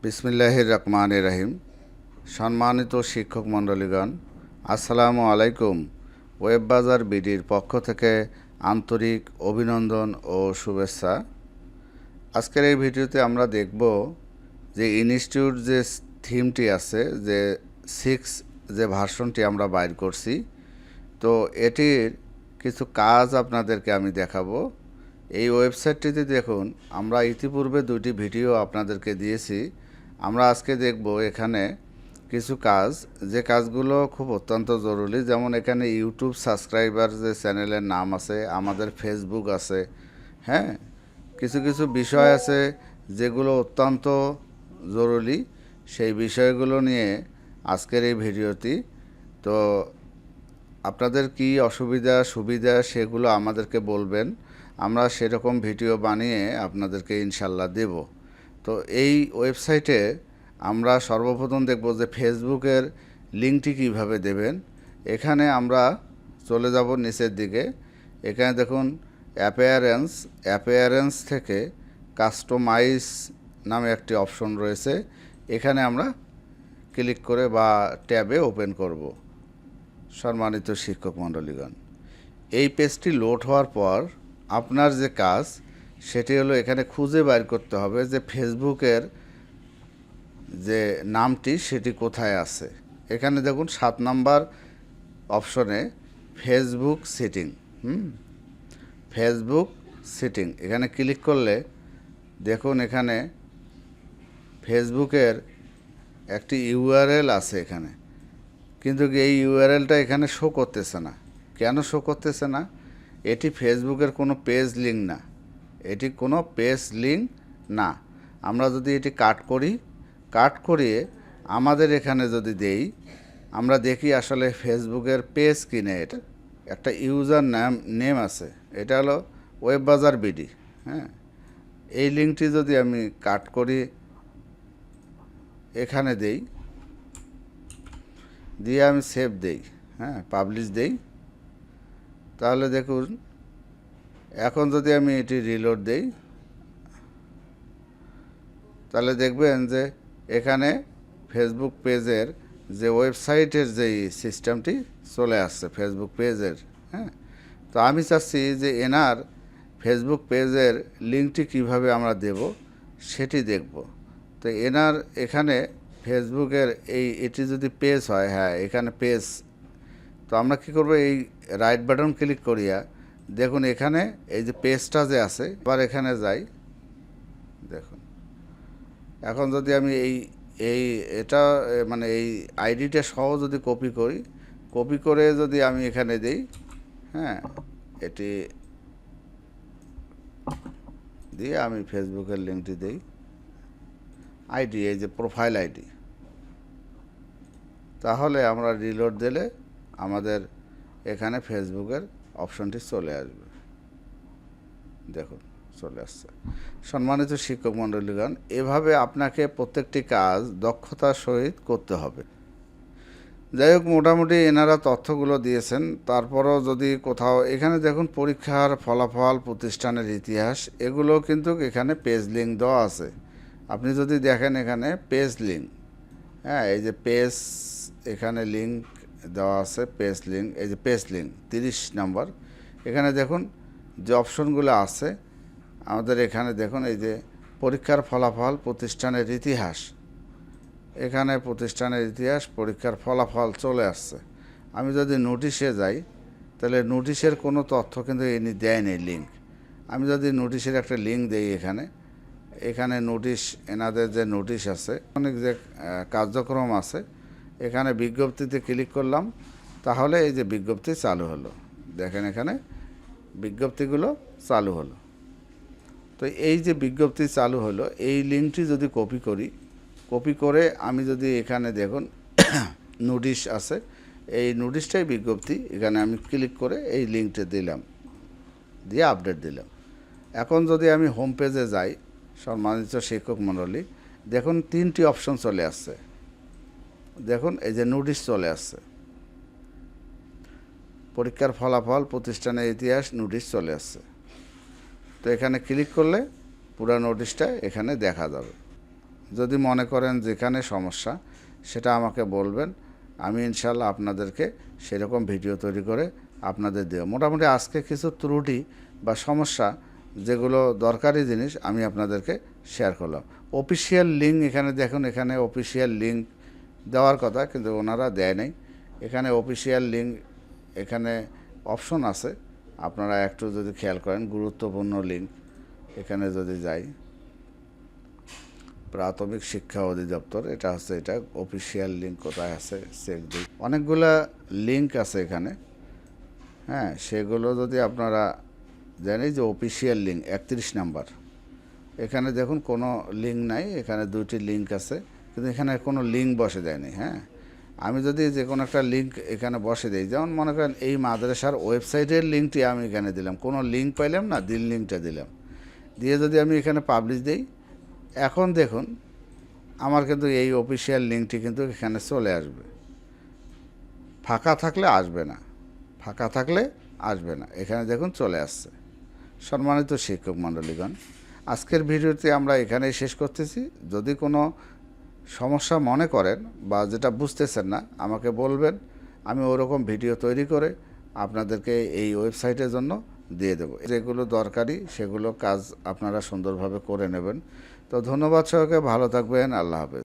বিসমিল্লাহির রহমানির রহিম। সম্মানিত শিক্ষক মণ্ডলীগণ, আসসালামু আলাইকুম। ওয়েব বাজার বিডির পক্ষ থেকে আন্তরিক অভিনন্দন ও শুভেচ্ছা। আজকের এই ভিডিওতে আমরা দেখব যে ইনস্টিটিউট যে থিমটি আছে, যে 6 যে ভার্সনটি আমরা বাইর করছি, তো এটির কিছু কাজ আপনাদেরকে আমি দেখাবো। এই ওয়েবসাইটটিতে দেখুন, আমরা ইতিপূর্বে 2টি ভিডিও আপনাদেরকে দিয়েছি। আমরা আজকে দেখব এখানে কিছু কাজ, যে কাজগুলো খুব অত্যন্ত জরুরি। যেমন এখানে ইউটিউব সাবস্ক্রাইবার যে চ্যানেলের নাম আছে, আমাদের ফেসবুক আছে, হ্যাঁ, কিছু কিছু বিষয় আছে যেগুলো অত্যন্ত জরুরি। সেই বিষয়গুলো নিয়ে আজকের এই ভিডিওটি। তো আপনাদের কি অসুবিধা সুবিধা সেগুলো আমাদেরকে বলবেন, আমরা সেরকম ভিডিও বানিয়ে আপনাদেরকে ইনশাল্লাহ দেব। তো এই ওয়েবসাইটে আমরা সর্বপ্রথম দেখব যে ফেসবুকের লিঙ্কটি কিভাবে দেবেন। এখানে আমরা চলে যাব নিচের দিকে। এখানে দেখুন অ্যাপিয়ারেন্স থেকে কাস্টমাইজ নামে একটি অপশন রয়েছে। এখানে আমরা ক্লিক করে বা ট্যাবে ওপেন করব। সম্মানিত শিক্ষক মণ্ডলীগণ, এই পেজটি লোড হওয়ার পর আপনার যে কাজ সেটি হলো এখানে খুঁজে বের করতে হবে যে ফেসবুকের যে নামটি সেটি কোথায় আছে। এখানে দেখুন 7 নাম্বার অপশনে ফেসবুক সেটিং, ফেসবুক সেটিং এখানে ক্লিক করলে দেখুন এখানে ফেসবুকের একটি ইউআরএল আছে এখানে, কিন্তু এই ইউআরএলটা এখানে শো করতেছে না। কেন শো করতেছে না? এটি ফেসবুকের কোনো পেজ লিঙ্ক না, এটি কোনো পেজ লিঙ্ক না। আমরা যদি এটি কাট করিয়ে আমাদের এখানে যদি দেই, আমরা দেখি আসলে ফেসবুকের পেজ কিনে এটা একটা ইউজার নেম আছে, এটা হলো ওয়েব বাজার বিডি। হ্যাঁ, এই লিঙ্কটি যদি আমি কাট করি এখানে দেই, দিয়ে আমি সেভ দেই, হ্যাঁ, পাবলিশ দেই, তাহলে দেখুন এখন যদি আমি এটি রিলোড দেই তাহলে দেখবেন যে এখানে ফেসবুক পেজের যে ওয়েবসাইটের যেই সিস্টেমটি চলে আসছে ফেসবুক পেজের। হ্যাঁ, তো আমি চাচ্ছি যে এনার ফেসবুক পেজের লিঙ্কটি কিভাবে আমরা দেব সেটি দেখব। তো এনার এখানে ফেসবুকের এটি যদি পেজ হয়, হ্যাঁ এখানে পেজ, তো আমরা কি করব, এই রাইট বাটন ক্লিক করিয়া দেখুন এখানে এই যে পেজটা যে আছে, আবার এখানে যাই, দেখুন এখন যদি আমি এটা মানে এই আইডিটা সহ যদি কপি করে যদি আমি এখানে দেই, হ্যাঁ, এটি দিয়ে আমি ফেসবুকের লিঙ্কটি দেই, আইডি এই যে প্রোফাইল আইডি, তাহলে আমরা রিলোড দিলে আমাদের এখানে ফেসবুকের অপশনটি চলে আসবে। দেখুন চলে আসছে। সম্মানিত শিক্ষক মণ্ডলীগণ, এভাবে আপনাকে প্রত্যেকটি কাজ দক্ষতার সহিত করতে হবে। যাই হোক, মোটামুটি এনারা তথ্যগুলো দিয়েছেন। তারপরও যদি কোথাও এখানে দেখুন পরীক্ষার ফলাফল, প্রতিষ্ঠানের ইতিহাস, এগুলো কিন্তু এখানে পেজ লিঙ্ক দেওয়া আছে। আপনি যদি দেখেন এখানে পেজ লিঙ্ক, হ্যাঁ, এই যে পেজ এখানে লিঙ্ক দেওয়া আছে, পেজ লিঙ্ক, এই যে পেজ লিঙ্ক 30 নাম্বার। এখানে দেখুন যে অপশনগুলো আছে আমাদের, এখানে দেখুন এই যে পরীক্ষার ফলাফল, প্রতিষ্ঠানের ইতিহাস, এখানে প্রতিষ্ঠানের ইতিহাস, পরীক্ষার ফলাফল চলে আসছে। আমি যদি নোটিশে যাই তাহলে নোটিশের কোনো তথ্য কিন্তু ইনি দেয়নি লিঙ্ক। আমি যদি নোটিশের একটা লিঙ্ক দেই এখানে নোটিশ, এনাদের যে নোটিশ আছে, অনেক যে কার্যক্রম আছে, এখানে বিজ্ঞপ্তিতে ক্লিক করলাম, তাহলে এই যে বিজ্ঞপ্তি চালু হলো, দেখেন এখানে বিজ্ঞপ্তিগুলো চালু হলো। তো এই যে বিজ্ঞপ্তি চালু হলো, এই লিঙ্কটি যদি কপি করে আমি যদি এখানে দেখুন নোটিশ আছে, এই নোটিশটাই বিজ্ঞপ্তি, এখানে আমি ক্লিক করে এই লিঙ্কটা দিলাম, দিয়ে আপডেট দিলাম। এখন যদি আমি হোম পেজে যাই, সম্মানিত শিক্ষক মণ্ডলী, দেখুন 3টি অপশন চলে আসছে। দেখুন এই যে নোটিশ চলে আসছে, পরীক্ষার ফলাফল, প্রতিষ্ঠানের ইতিহাস, নোটিশ চলে আসছে। তো এখানে ক্লিক করলে পুরো নোটিশটা এখানে দেখা যাবে। যদি মনে করেন যেখানে সমস্যা সেটা আমাকে বলবেন, আমি ইনশাল্লাহ আপনাদেরকে সেরকম ভিডিও তৈরি করে আপনাদের দেব। মোটামুটি আজকে কিছু ত্রুটি বা সমস্যা যেগুলো দরকারি জিনিস আমি আপনাদেরকে শেয়ার করলাম। অফিসিয়াল লিঙ্ক এখানে দেখুন, এখানে অফিসিয়াল লিঙ্ক দেওয়ার কথা কিন্তু ওনারা দেয় নাই। এখানে অফিসিয়াল লিঙ্ক এখানে অপশন আছে, আপনারা একটু যদি খেয়াল করেন গুরুত্বপূর্ণ লিঙ্ক এখানে যদি যাই, প্রাথমিক শিক্ষা অধিদপ্তর, এটা হচ্ছে এটা অফিসিয়াল লিঙ্ক কোথায় আছে চেক দিই। অনেকগুলা লিঙ্ক আছে এখানে, হ্যাঁ, সেগুলো যদি আপনারা জানেন যে অফিসিয়াল লিঙ্ক 31 নাম্বার, এখানে দেখুন কোনো লিঙ্ক নাই, এখানে 2টি লিঙ্ক আছে কিন্তু এখানে কোনো লিঙ্ক বসে দেয়নি। হ্যাঁ, আমি যদি যে কোনো একটা লিঙ্ক এখানে বসে দিই, যেমন মনে করেন এই মাদ্রাসার ওয়েবসাইটের লিঙ্কটি আমি এখানে দিলাম, কোনো লিঙ্ক পাইলাম না, লিঙ্কটা দিলাম, দিয়ে যদি আমি এখানে পাবলিশ দিই, এখন দেখুন আমার কিন্তু এই অফিসিয়াল লিঙ্কটি কিন্তু এখানে চলে আসবে। ফাঁকা থাকলে আসবে না, ফাঁকা থাকলে আসবে না, এখানে দেখুন চলে আসছে। সম্মানিত শিক্ষক মণ্ডলীগণ, আজকের ভিডিওটি আমরা এখানেই শেষ করতেছি। যদি কোনো সমস্যা মনে করেন বা যেটা বুঝতেছেন না আমাকে বলবেন, আমি ওরকম ভিডিও তৈরি করে আপনাদেরকে এই ওয়েবসাইটের জন্য দিয়ে দেবো। যেগুলো দরকারি সেগুলো কাজ আপনারা সুন্দরভাবে করে নেবেন। তো ধন্যবাদ সবাইকে, ভালো থাকবেন, আল্লাহ হাফেজ।